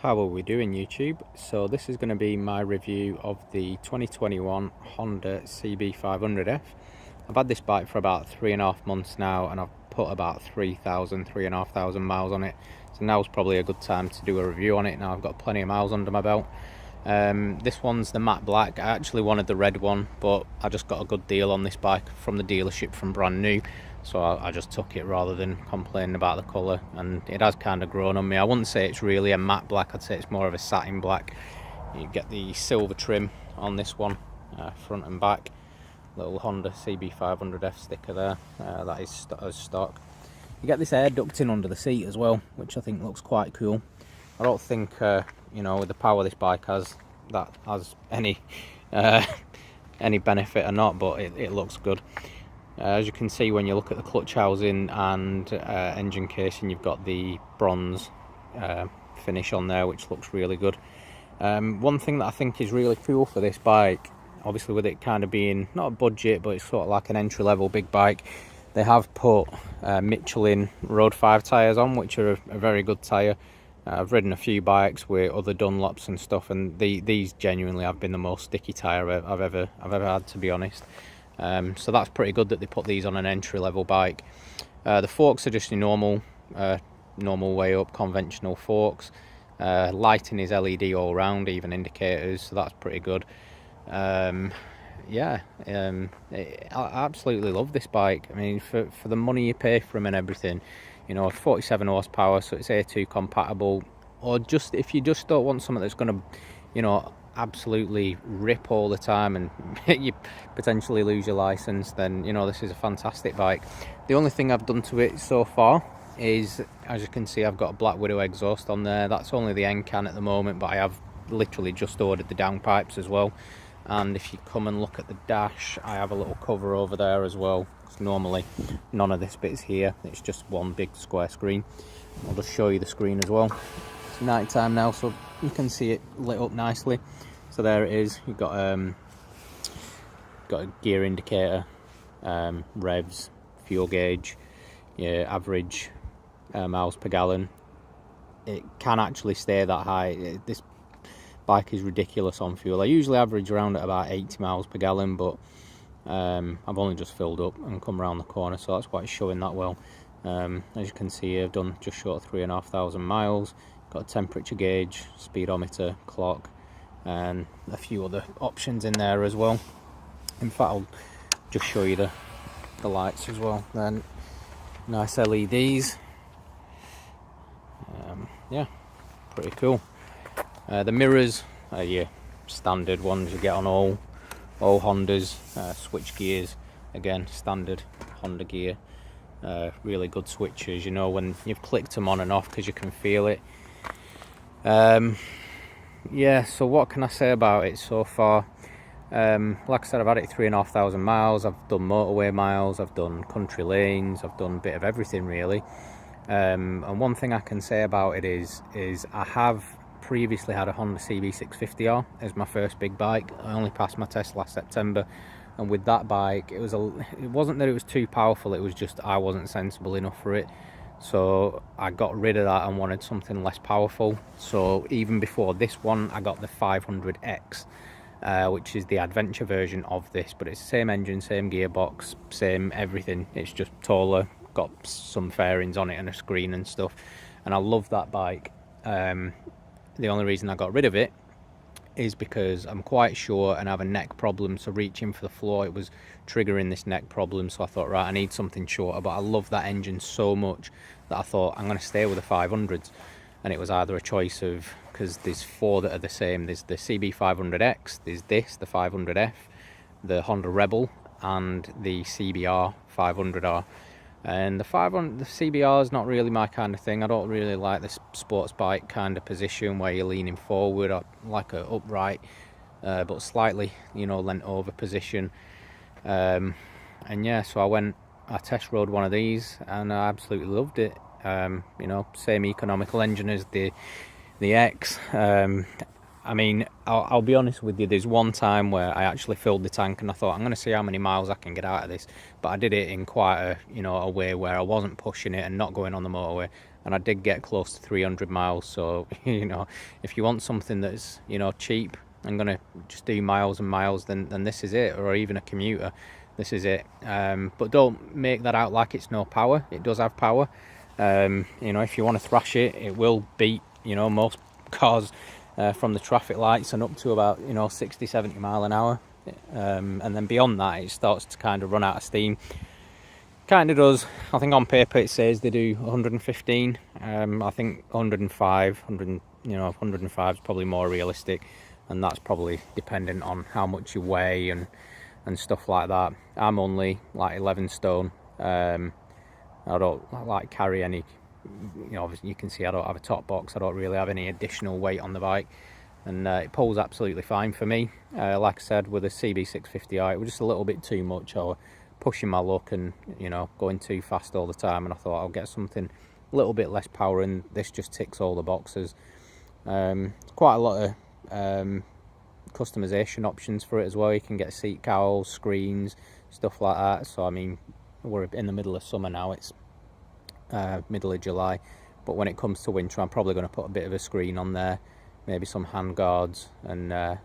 How are we doing, YouTube? So this is going to be my review of the 2021 Honda CB500F. I've had this bike for about 3.5 months now, and I've put about 3,500 miles on it. So now's probably a good time to do a review on it. Now I've got plenty of miles under my belt. This one's the matte black. I actually wanted the red one, but I just got a good deal on this bike from the dealership from brand new. So I just took it rather than complaining about the colour, and it has kind of grown on me. I wouldn't say it's really a matte black, I'd say it's more of a satin black. You get the silver trim on this one, front and back. Little Honda CB500F sticker there, that is stock. You get this air ducting under the seat as well, which I think looks quite cool. I don't think, you know, with the power this bike has, that has any benefit or not, but it looks good. As you can see, when you look at the clutch housing and engine casing, you've got the bronze finish on there, which looks really good. One thing that I think is really cool for this bike, obviously with it kind of being not a budget, but it's sort of like an entry-level big bike, they have put Michelin Road 5 tyres on, which are a very good tyre. I've ridden a few bikes with other Dunlops and stuff, and these genuinely have been the most sticky tyre I've ever had, to be honest. So that's pretty good that they put these on an entry-level bike. The forks are just your normal way up, conventional forks. Lighting is LED all round, even indicators, so that's pretty good. I absolutely love this bike. I mean, for the money you pay for them and everything, you know, 47 horsepower, so it's A2 compatible. Or just if you just don't want something that's going to, you know, absolutely rip all the time and you potentially lose your license, then, you know, this is a fantastic bike. The only thing I've done to it so far is, as you can see, I've got a Black Widow exhaust on there. That's only the end can at the moment, but I have literally just ordered the downpipes as well. And if you come and look at the dash, I have a little cover over there as well. Normally none of this bit's here, it's just one big square screen. I'll just show you the screen as well. It's night time now, so you can see it lit up nicely. So there it is. You've got a gear indicator, revs, fuel gauge, your average miles per gallon. It can actually stay that high. This bike is ridiculous on fuel. I usually average around at about 80 miles per gallon, but I've only just filled up and come around the corner, so that's why it's showing that well. As you can see, I've done just short of 3,500 miles. Got a temperature gauge, speedometer, clock, and a few other options in there as well. In fact, I'll just show you the lights as well. Then nice LEDs. Yeah, pretty cool. The mirrors are your standard ones you get on all Hondas. Switch gears, again, standard Honda gear. Really good switches, you know, when you've clicked them on and off, because you can feel it. Yeah, so what can I say about it so far? Like I said, I've had it 3,500 miles. I've done motorway miles, I've done country lanes, I've done a bit of everything really. And one thing I can say about it is I have previously had a Honda CB500F as my first big bike. I only passed my test last September, and with that bike, it wasn't that it was too powerful, it was just I wasn't sensible enough for it. So I got rid of that and wanted something less powerful. So even before this one, I got the 500X, which is the adventure version of this, but it's the same engine, same gearbox, same everything. It's just taller, got some fairings on it and a screen and stuff, and I love that bike. The only reason I got rid of it is because I'm quite short and I have a neck problem, so reaching for the floor, it was triggering this neck problem. So I thought, right, I need something shorter, but I love that engine so much that I thought I'm going to stay with the 500s. And it was either a choice of, because there's four that are the same, there's the CB500X, there's this, the 500F, the Honda Rebel, and the CBR 500R. And the CBR is not really my kind of thing. I don't really like this sports bike kind of position where you're leaning forward. I like a upright but slightly, you know, leant over position. And yeah, so I test rode one of these and I absolutely loved it. You know, same economical engine as the X. I mean, I'll be honest with you, there's one time where I actually filled the tank and I thought I'm going to see how many miles I can get out of this, but I did it in quite a, you know, a way where I wasn't pushing it and not going on the motorway, and I did get close to 300 miles. So you know, if you want something that's, you know, cheap and going to just do miles and miles, then this is it. Or even a commuter, this is it. But don't make that out like it's no power. It does have power. You know, if you want to thrash it, it will beat, you know, most cars from the traffic lights and up to about, you know, 60-70 mile an hour, and then beyond that it starts to kind of run out of steam. Kind of does. I think on paper it says they do 115. I think 105, 100, you know, 105 is probably more realistic, and that's probably dependent on how much you weigh and stuff like that. I'm only like 11 stone. I don't like carry any, you know, obviously you can see I don't have a top box. I don't really have any additional weight on the bike, and it pulls absolutely fine for me. Like I said, with a CB500F, it was just a little bit too much. I was pushing my luck and, you know, going too fast all the time, and I thought I'll get something a little bit less power, and this just ticks all the boxes. Quite a lot of customization options for it as well. You can get seat cowls, screens, stuff like that. So I mean, we're in the middle of summer now, it's middle of July, but when it comes to winter I'm probably going to put a bit of a screen on there, maybe some hand guards, and I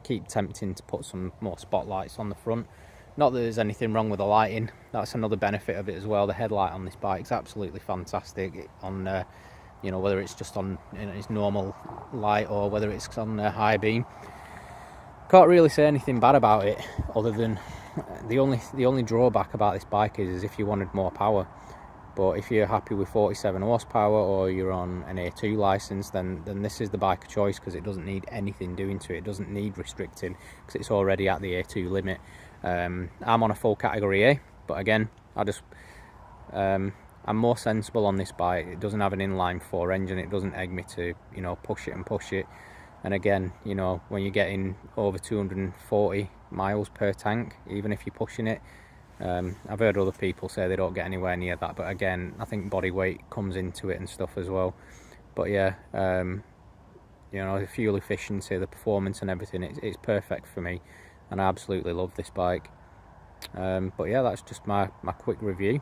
keep tempting to put some more spotlights on the front. Not that there's anything wrong with the lighting, that's another benefit of it as well. The headlight on this bike is absolutely fantastic on you know, whether it's just on, you know, its normal light or whether it's on high beam. Can't really say anything bad about it, other than the only drawback about this bike is if you wanted more power. But if you're happy with 47 horsepower or you're on an A2 license, then this is the bike of choice, because it doesn't need anything doing to it. It doesn't need restricting because it's already at the A2 limit. I'm on a full category A, but again, I'm more sensible on this bike. It doesn't have an inline 4 engine. It doesn't egg me to, you know, push it and push it. And again, you know, when you're getting over 240 miles per tank, even if you're pushing it, I've heard other people say they don't get anywhere near that, but again, I think body weight comes into it and stuff as well. But yeah, you know, the fuel efficiency, the performance and everything, it's perfect for me, and I absolutely love this bike. But yeah, that's just my quick review.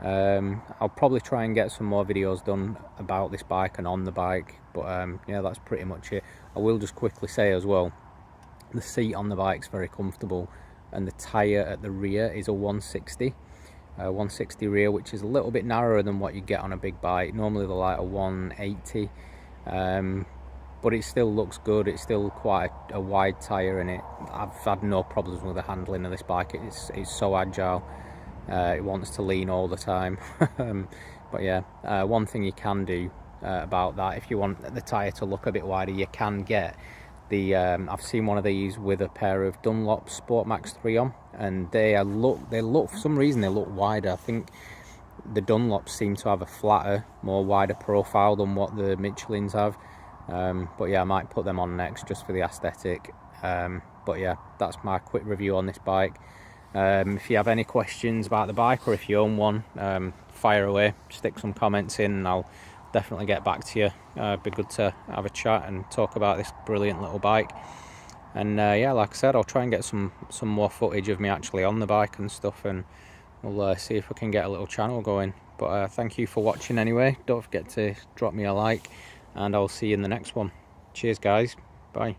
I'll probably try and get some more videos done about this bike and on the bike, but yeah, that's pretty much it. I will just quickly say as well, the seat on the bike's very comfortable, and the tyre at the rear is a 160 rear, which is a little bit narrower than what you get on a big bike. Normally they're like a 180, but it still looks good. It's still quite a wide tyre, and I've had no problems with the handling of this bike. It's so agile. It wants to lean all the time. But yeah, one thing you can do about that, if you want the tyre to look a bit wider, you can get the I've seen one of these with a pair of Dunlop Sport Max 3 on, and they look for some reason they look wider. I think the Dunlops seem to have a flatter, more wider profile than what the Michelins have. But yeah, I might put them on next just for the aesthetic. But yeah, that's my quick review on this bike. If you have any questions about the bike, or if you own one, fire away, stick some comments in, and I'll definitely get back to you. It'd be good to have a chat and talk about this brilliant little bike. And yeah, like I said, I'll try and get some more footage of me actually on the bike and stuff, and we'll see if we can get a little channel going. But thank you for watching anyway. Don't forget to drop me a like, and I'll see you in the next one. Cheers guys, bye.